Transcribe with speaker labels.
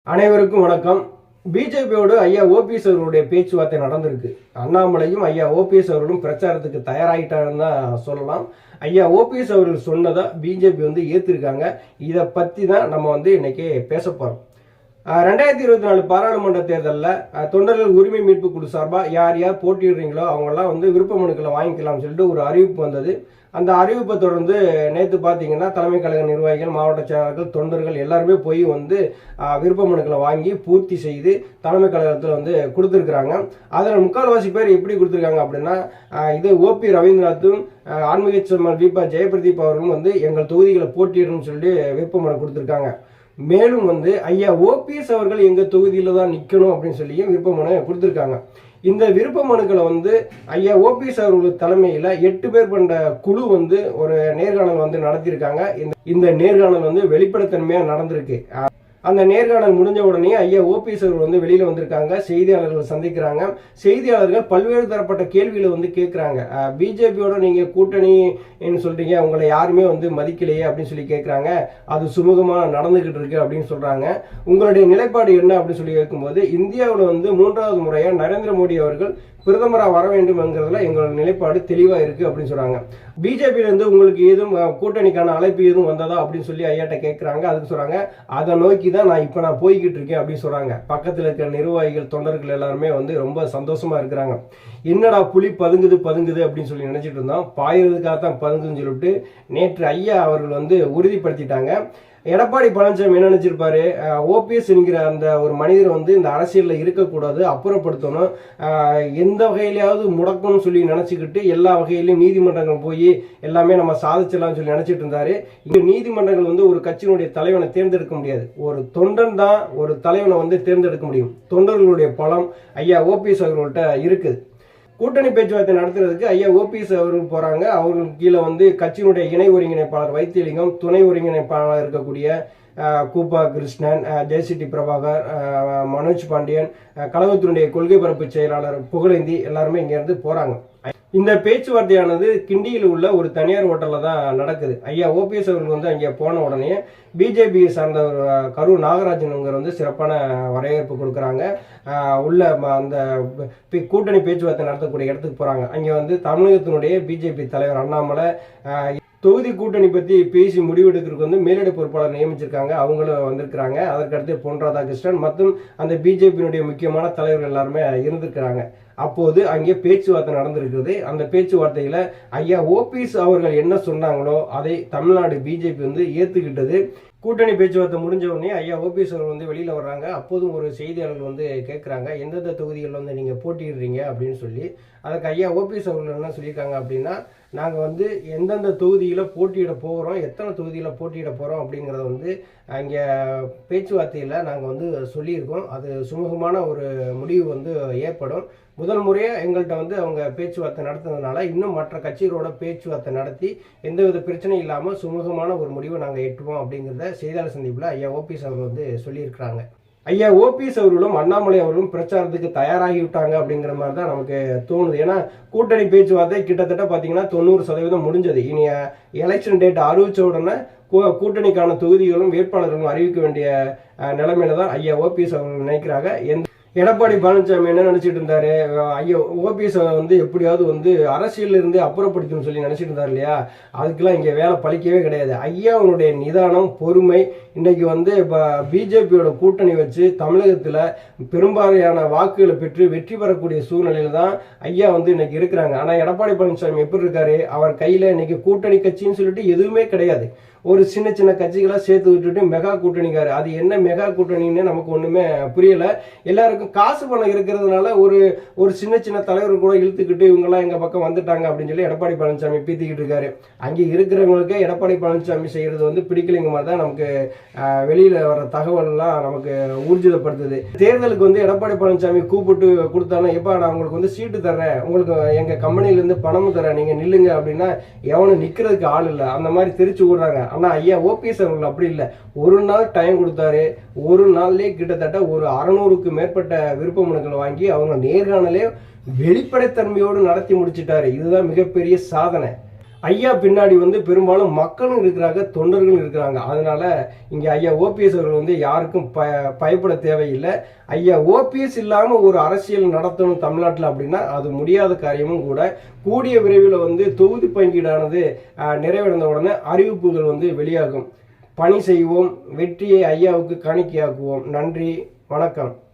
Speaker 1: அனைவருக்கும் வணக்கம். பிஜேபியோடு ஐயா ஓபிஎஸ் அவர்களுடைய பேச்சுவார்த்தை நடந்திருக்கு. அண்ணாமலையும் ஐயா ஓபிஎஸ் அவர்களும் பிரச்சாரத்துக்கு தயாராகிட்டாருன்னு தான் சொல்லலாம். ஐயா ஓபிஎஸ் அவர்கள் சொன்னதை பிஜேபி ஏற்றிருக்காங்க. இதை பற்றி தான் நம்ம இன்னைக்கு பேச போகிறோம். 2024 பாராளுமன்ற தேர்தலில் தொண்டர்கள் உரிமை மீட்பு குழு சார்பாக யார் யார் போட்டியிடுறீங்களோ அவங்கெல்லாம் விருப்ப மனுக்களை வாங்கிக்கலாம்னு சொல்லிட்டு ஒரு அறிவிப்பு வந்தது. அந்த அறிவிப்பை தொடர்ந்து நேற்று பார்த்தீங்கன்னா தலைமை கழக நிர்வாகிகள், மாவட்ட செயலாளர்கள், தொண்டர்கள் எல்லாருமே போய் விருப்ப மனுக்களை வாங்கி பூர்த்தி செய்து தலைமை கழகத்தில் கொடுத்துருக்குறாங்க. அதில் முக்கால்வாசி பேர் எப்படி கொடுத்துருக்காங்க அப்படின்னா, இது ஓபி ரவீந்திரநாத்தும் ஆன்மீக செம்மல் வீபா ஜெயபிரதீப் அவர்களும் எங்கள் தொகுதிகளை போட்டியிடணும்னு சொல்லிட்டு விருப்ப மனு கொடுத்துருக்காங்க. மேலும் ஐயா ஓபிஎஸ் அவர்கள் எங்க தொகுதியில தான் நிக்கணும் அப்படின்னு சொல்லி விருப்ப மனு கொடுத்திருக்காங்க. இந்த விருப்ப மனுக்களை ஐயா ஓபிஎஸ் அவர்கள் தலைமையில 8 பேர் கொண்ட குழு ஒரு நேர்காணல் நடத்தியிருக்காங்க. இந்த நேர்காணல் வெளிப்படைத்தன்மையா நடந்திருக்கு. அந்த நேர்காணல் முடிஞ்ச உடனே ஐயா ஓபிஎஸ் அவர்கள் வெளியில வந்திருக்காங்க. செய்தியாளர்கள் சந்திக்கிறாங்க. செய்தியாளர்கள் பல்வேறு தரப்பட்ட கேள்விகளை கேட்கிறாங்க. பிஜேபியோட நீங்க கூட்டணி சொல்றீங்க, உங்களை யாருமே மதிக்கலையே அப்படின்னு சொல்லி கேட்கிறாங்க. அது சுமூகமா நடந்துகிட்டு இருக்கு அப்படின்னு சொல்றாங்க. உங்களுடைய நிலைப்பாடு என்ன அப்படின்னு சொல்லி கேட்கும்போது, இந்தியாவில் 3வது முறையா நரேந்திர மோடி அவர்கள் பிரதமராக வர வேண்டும் என்கிறதுல எங்களோட நிலைப்பாடு தெளிவா இருக்கு அப்படின்னு சொல்றாங்க. பிஜேபியிலிருந்து உங்களுக்கு ஏதும் கூட்டணிக்கான அழைப்பு எதுவும் வந்ததா அப்படின்னு சொல்லி ஐயாட்ட கேட்கிறாங்க. அதுக்கு சொல்றாங்க, அதை நோக்கி தான் நான் போய்கிட்டு இருக்கேன் அப்படின்னு சொல்றாங்க. பக்கத்தில் இருக்கிற நிர்வாகிகள், தொண்டர்கள் எல்லாருமே ரொம்ப சந்தோஷமா இருக்கிறாங்க. என்னடா புலி பதுங்குது அப்படின்னு சொல்லி நினைச்சிட்டு இருந்தோம். பாயுறதுக்காகத்தான் பதுங்குன்னு சொல்லிட்டு நேற்று ஐயா அவர்கள் உறுதிப்படுத்திட்டாங்க. எடப்பாடி பழனிசாமி என்ன நினைச்சிருப்பாரு, ஓபிஎஸ் என்கிற அந்த ஒரு மனிதர் இந்த அரசியலில் இருக்கக்கூடாது, அப்புறப்படுத்தணும், எந்த வகையிலாவது முடக்கணும்னு சொல்லி நினைச்சுக்கிட்டு எல்லா வகையிலையும் நீதிமன்றங்கள் போய் எல்லாமே நம்ம சாதிச்சிடலாம்னு சொல்லி நினைச்சிட்டு இருந்தாரு. இங்க நீதிமன்றங்கள் ஒரு கட்சியினுடைய தலைவனை தேர்ந்தெடுக்க முடியாது. ஒரு தொண்டன் தான் ஒரு தலைவனை தேர்ந்தெடுக்க முடியும். தொண்டர்களுடைய பலம் ஐயா ஓபிஎஸ் அவர்கள்ட்ட இருக்குது. கூட்டணி பேச்சுவார்த்தை நடத்துறதுக்கு ஐயா ஓபிஎஸ் அவர்கள் போறாங்க. அவர்களுக்கு கீழே கட்சியினுடைய இணை ஒருங்கிணைப்பாளர் வைத்தியலிங்கம், துணை ஒருங்கிணைப்பாளர் இருக்கக்கூடிய கூப்பா கிருஷ்ணன், ஜெயசிட்டி பிரபாகர், மனோஜ் பாண்டியன், கழகத்தினுடைய கொள்கை பரப்பு செயலாளர் புகழேந்தி எல்லாருமே இங்க போறாங்க. இந்த பேச்சுவார்த்தையானது கிண்டியில் உள்ள ஒரு தனியார் ஹோட்டல்ல தான் நடக்குது. ஐயா ஓபிஎஸ் அவர்கள் அங்கே போன உடனே பிஜேபி சார்ந்த கரூர் நாகராஜன் சிறப்பான வரவேற்பு கொடுக்குறாங்க. உள்ள அந்த கூட்டணி பேச்சுவார்த்தை நடத்தக்கூடிய இடத்துக்கு போறாங்க. அங்கே தமிழகத்தினுடைய பிஜேபி தலைவர் அண்ணாமலை தொகுதி கூட்டணி பற்றி பேசி முடிவெடுக்கிறதுக்கு மேலிட பொறுப்பாளர் நியமிச்சிருக்காங்க. அவங்களும் வந்திருக்கிறாங்க. அதற்கடுத்து பொன் ராதாகிருஷ்ணன் மற்றும் அந்த பிஜேபியினுடைய முக்கியமான தலைவர்கள் எல்லாருமே இருந்திருக்கிறாங்க. அப்போது அங்கே பேச்சுவார்த்தை நடந்திருக்கிறது. அந்த பேச்சுவார்த்தையில ஐயா ஓபிஎஸ் அவர்கள் என்ன சொன்னாங்களோ அதை தமிழ்நாடு பிஜேபி ஏத்துக்கிட்டது. கூட்டணி பேச்சுவார்த்தை முடிஞ்ச உடனே ஐயா ஓபிஎஸ் அவர்கள் வெளியில வர்றாங்க. அப்போதும் ஒரு செய்தியாளர்கள் கேட்கிறாங்க, எந்தெந்த தொகுதிகளில் நீங்க போட்டியிடுறீங்க அப்படின்னு சொல்லி. அதுக்கு ஐயா ஓபிஎஸ் அவர்கள் என்ன சொல்லியிருக்காங்க அப்படின்னா, நாங்கள் எந்தெந்த தொகுதியில் போட்டியிட போகிறோம், எத்தனை தொகுதியில் போட்டியிட போகிறோம் அப்படிங்கிறத அங்கே பேச்சுவார்த்தையில் நாங்கள் சொல்லியிருக்கோம். அது சுமூகமான ஒரு முடிவு ஏற்படும். முதல் முறையாக எங்கள்கிட்ட அவங்க பேச்சுவார்த்தை நடத்துனதுனால இன்னும் மற்ற கட்சிகளோட பேச்சுவார்த்தை நடத்தி எந்தவித பிரச்சனையும் இல்லாமல் சுமூகமான ஒரு முடிவை நாங்கள் எட்டுவோம் அப்படிங்கிறத செய்தியாளர் சந்திப்பில் ஐயா ஓபிஎஸ் அவர்கள் சொல்லியிருக்கிறாங்க. ஐயா ஓபிஎஸ் அவர்களும் அண்ணாமலை அவர்களும் பிரச்சாரத்துக்கு தயாராகிவிட்டாங்க அப்படிங்கிற மாதிரி தான் நமக்கு தோணுது. ஏன்னா கூட்டணி பேச்சுவார்த்தை கிட்டத்தட்ட பார்த்தீங்கன்னா 90% முடிஞ்சது. இனி எலெக்ஷன் டேட் அறிவிச்ச உடனே கூட்டணிக்கான தொகுதிகளும் வேட்பாளர்களும் அறிவிக்க வேண்டிய நிலைமையில தான் ஐயா ஓபிஎஸ் அவர்கள் நினைக்கிறாங்க. எடப்பாடி பழனிசாமி என்ன நினைச்சிட்டு இருந்தாரு, ஐயோ ஓபிஎஸ் எப்படியாவது அரசியல் இருந்து அப்புறப்படுத்தணும்னு சொல்லி நினைச்சிட்டு இருந்தாரு இல்லையா. அதுக்கெல்லாம் இங்க வேலை பழிக்கவே கிடையாது. ஐயாவுடைய நிதானம், பொறுமை இன்னைக்கு பிஜேபியோட கூட்டணி வச்சு தமிழகத்துல பெரும்பாலான வாக்குகளை பெற்று வெற்றி பெறக்கூடிய சூழ்நிலையில தான் ஐயா இன்னைக்கு இருக்கிறாங்க. ஆனா எடப்பாடி பழனிசாமி எப்படி இருக்காரு, அவர் கையில இன்னைக்கு கூட்டணி கட்சின்னு சொல்லிட்டு எதுவுமே கிடையாது. ஒரு சின்ன சின்ன கட்சிகளா சேர்த்து விட்டுட்டு மெகா கூட்டணிக்காரு. அது என்ன மெகா கூட்டணின்னு நமக்கு ஒண்ணுமே புரியல. எல்லாருக்கும் காசு பணம் இருக்கிறதுனால ஒரு சின்ன சின்ன தலைவர் கூட இழுத்துக்கிட்டு இவங்கெல்லாம் எங்க பக்கம் வந்துட்டாங்க அப்படின்னு சொல்லி எடப்பாடி பழனிசாமி பீத்திக்கிட்டு இருக்காரு. அங்கே இருக்கிறவங்களுக்கு எடப்பாடி பழனிசாமி செய்யறது பிடிக்கலைங்க மாதிரி தான் நமக்கு வெளியில வர தகவல் எல்லாம் நமக்கு ஊர்ஜிதப்படுத்துது. தேர்தலுக்கு எடப்பாடி பழனிசாமி கூப்பிட்டு கொடுத்தானே, எப்ப நான் உங்களுக்கு சீட்டு தர்றேன், உங்களுக்கு எங்க கம்பெனில இருந்து பணமும் தரேன், நீங்க நில்லுங்க அப்படின்னா எவனும் நிக்கிறதுக்கு ஆள் இல்லை. அந்த மாதிரி தெரிச்சு விடுறாங்க. ஆனா ஐயா ஓபிஎஸ் அவர்கள் அப்படி இல்லை. ஒரு நாள் டைம் கொடுத்தாரு. ஒரு நாள்லயே கிட்டத்தட்ட ஒரு 600க்கு மேற்பட்ட விருப்ப மனுக்களை வாங்கி அவங்க நேர்காணலே வெளிப்படைத்தன்மையோடு நடத்தி முடிச்சிட்டாரு. இதுதான் மிகப்பெரிய சாதனை. ஐயா பின்னாடி வந்து பெரும்பாலும் மக்களும் இருக்கிறாங்க, தொண்டர்களும் இருக்கிறாங்க. அதனால இங்க ஐயா ஓபிஎஸ் அவர்கள் வந்து யாருக்கும் பயப்பட தேவையில்லை. ஐயா ஓபிஎஸ் இல்லாம ஒரு அரசியல் நடத்தணும் தமிழ்நாட்டில் அப்படின்னா அது முடியாத காரியமும் கூட. கூடிய விரைவில் வந்து தொகுதி பங்கீடானது நிறைவடைந்த உடனே அறிவிப்புகள் வந்து வெளியாகும். பணி செய்வோம், வெற்றியை ஐயாவுக்கு காணிக்கையாக்குவோம். நன்றி, வணக்கம்.